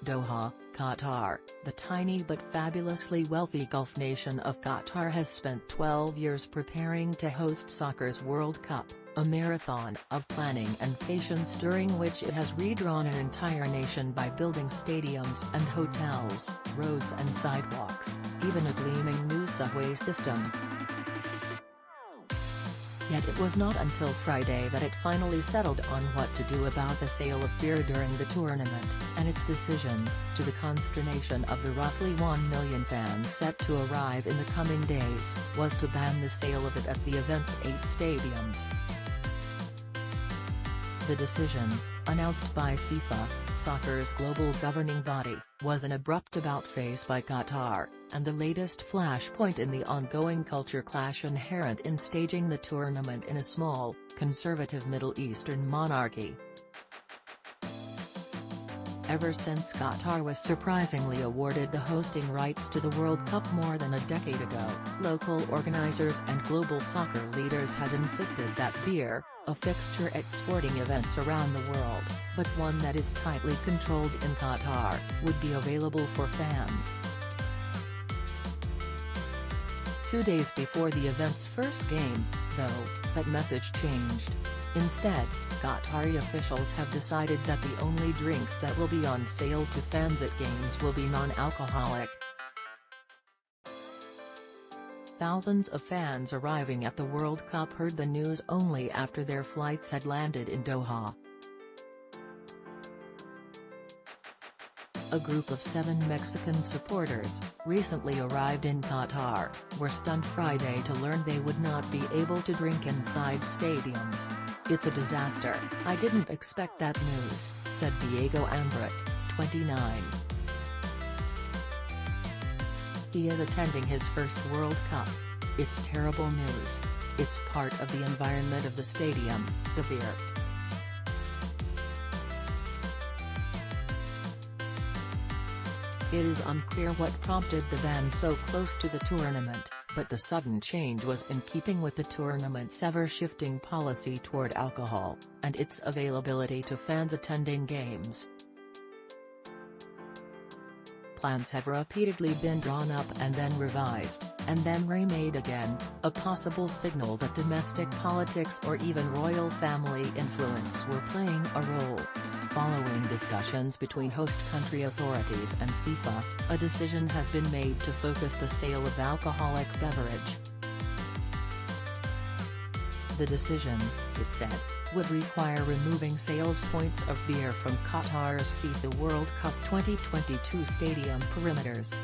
Doha, Qatar. The tiny but fabulously wealthy Gulf nation of Qatar has spent 12 years preparing to host soccer's World Cup, a marathon of planning and patience during which it has redrawn an entire nation by building stadiums and hotels, roads and sidewalks, even a gleaming new subway system. Yet it was not until Friday that it finally settled on what to do about the sale of beer during the tournament, and its decision, to the consternation of the roughly 1 million fans set to arrive in the coming days, was to ban the sale of it at the event's 8 stadiums. The decision, announced by FIFA, soccer's global governing body, was an abrupt about-face by Qatar, and the latest flashpoint in the ongoing culture clash inherent in staging the tournament in a small, conservative Middle Eastern monarchy. Ever since Qatar was surprisingly awarded the hosting rights to the World Cup more than a decade ago, local organizers and global soccer leaders had insisted that beer, a fixture at sporting events around the world, but one that is tightly controlled in Qatar, would be available for fans. 2 days before the event's first game, though, that message changed. Instead, Qatari officials have decided that the only drinks that will be on sale to fans at games will be non-alcoholic. Thousands of fans arriving at the World Cup heard the news only after their flights had landed in Doha. A group of 7 Mexican supporters, recently arrived in Qatar, were stunned Friday to learn they would not be able to drink inside stadiums. "It's a disaster, I didn't expect that news," said Diego Ambrit, 29. He is attending his first World Cup. "It's terrible news. It's part of the environment of the stadium, the beer." It is unclear what prompted the ban so close to the tournament, but the sudden change was in keeping with the tournament's ever-shifting policy toward alcohol, and its availability to fans attending games. Plans have repeatedly been drawn up and then revised, and then remade again, a possible signal that domestic politics or even royal family influence were playing a role. Following discussions between host country authorities and FIFA, a decision has been made to focus the sale of alcoholic beverage. The decision, it said, would require removing sales points of beer from Qatar's FIFA World Cup 2022 stadium perimeters.